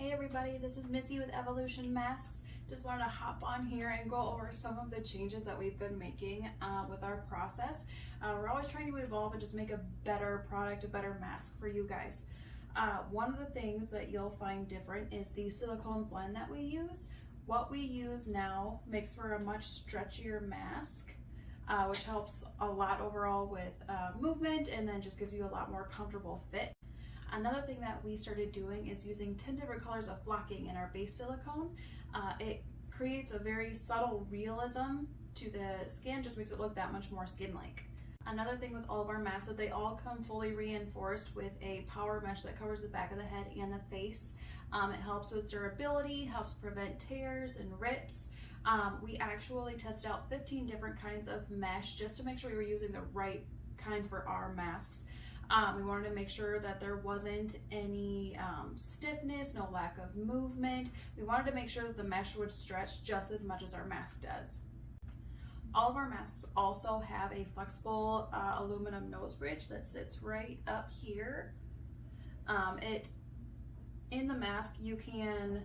Hey everybody, this is Missy with Evolution Masks. Just wanted to hop on here and go over some of the changes that we've been making with our process. We're always trying to evolve and just make a better product, a better mask for you guys. One of the things that you'll find different is the silicone blend that we use. What we use now makes for a much stretchier mask, which helps a lot overall with movement, and then just gives you a lot more comfortable fit. Another thing that we started doing is using 10 different colors of flocking in our base silicone. It creates a very subtle realism to the skin, just makes it look that much more skin-like. Another thing with all of our masks is they all come fully reinforced with a power mesh that covers the back of the head and the face. It helps with durability, helps prevent tears and rips. We actually tested out 15 different kinds of mesh just to make sure we were using the right kind for our masks. We wanted to make sure that there wasn't any stiffness, no lack of movement. We wanted to make sure that the mesh would stretch just as much as our mask does. All of our masks also have a flexible aluminum nose bridge that sits right up here. In the mask, you can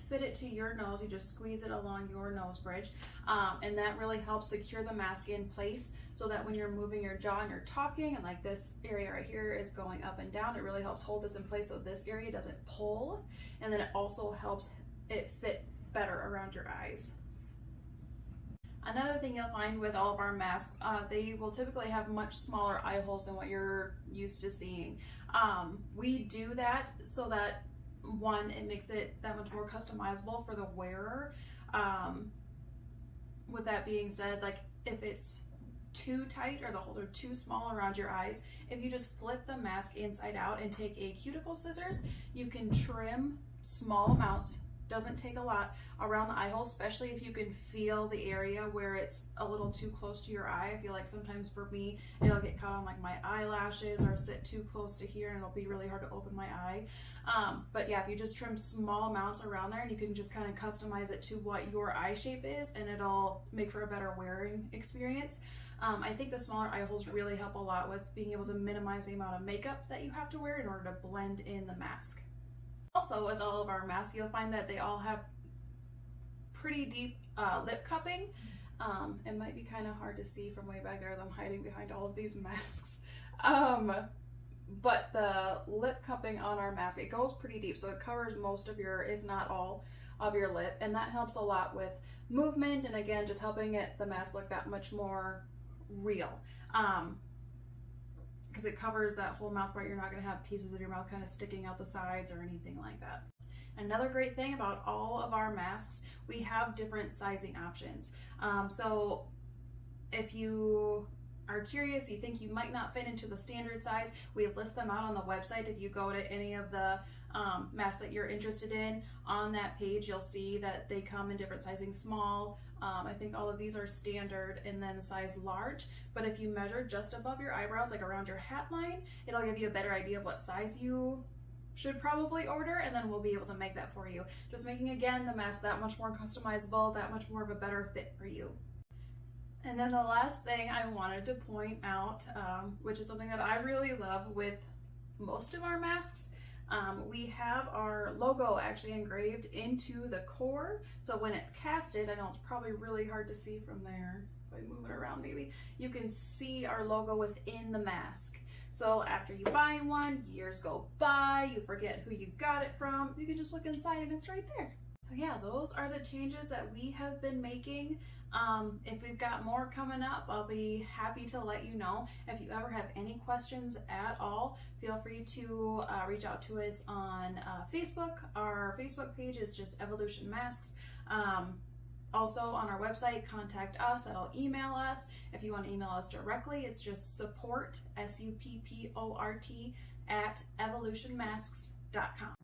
fit it to your nose. You just squeeze it along your nose bridge, and that really helps secure the mask in place so that when you're moving your jaw and you're talking, and like this area right here is going up and down, it really helps hold this in place so this area doesn't pull, and then it also helps it fit better around your eyes. Another thing you'll find with all of our masks, they will typically have much smaller eye holes than what you're used to seeing. We do that so that one, it makes it that much more customizable for the wearer. With that being said, like if it's too tight or the holes are too small around your eyes, if you just flip the mask inside out and take a cuticle scissors, you can trim small amounts, doesn't take a lot, around the eye hole, especially if you can feel the area where it's a little too close to your eye. I feel like sometimes for me, it'll get caught on like my eyelashes or sit too close to here and it'll be really hard to open my eye. But yeah, if you just trim small amounts around there, and you can just kind of customize it to what your eye shape is, and it'll make for a better wearing experience. I think the smaller eye holes really help a lot with being able to minimize the amount of makeup that you have to wear in order to blend in the mask. Also, with all of our masks, you'll find that they all have pretty deep lip cupping. It might be kind of hard to see from way back there as I'm hiding behind all of these masks. But the lip cupping on our mask, it goes pretty deep, so it covers most of your, if not all, of your lip, and that helps a lot with movement, and again, just helping the mask look that much more real. Because it covers that whole mouth part. You're not going to have pieces of your mouth kind of sticking out the sides or anything like that. Another great thing about all of our masks, we have different sizing options. So if you are curious, you think you might not fit into the standard size, we list them out on the website. If you go to any of the masks that you're interested in, on that page you'll see that they come in different sizing: small, I think all of these are standard, and then size large. But if you measure just above your eyebrows, like around your hat line, it'll give you a better idea of what size you should probably order, and then we'll be able to make that for you. Just making, again, the mask that much more customizable, that much more of a better fit for you. And then the last thing I wanted to point out, which is something that I really love with most of our masks, we have our logo actually engraved into the core. So when it's casted, I know it's probably really hard to see from there, if I move it around maybe, you can see our logo within the mask. So after you buy one, years go by, you forget who you got it from, you can just look inside and it's right there. So yeah, those are the changes that we have been making. If we've got more coming up, I'll be happy to let you know. If you ever have any questions at all, feel free to reach out to us on Facebook. Our Facebook page is just Evolution Masks. Also on our website, contact us. That'll email us. If you want to email us directly, it's just support, SUPPORT, @evolutionmasks.com.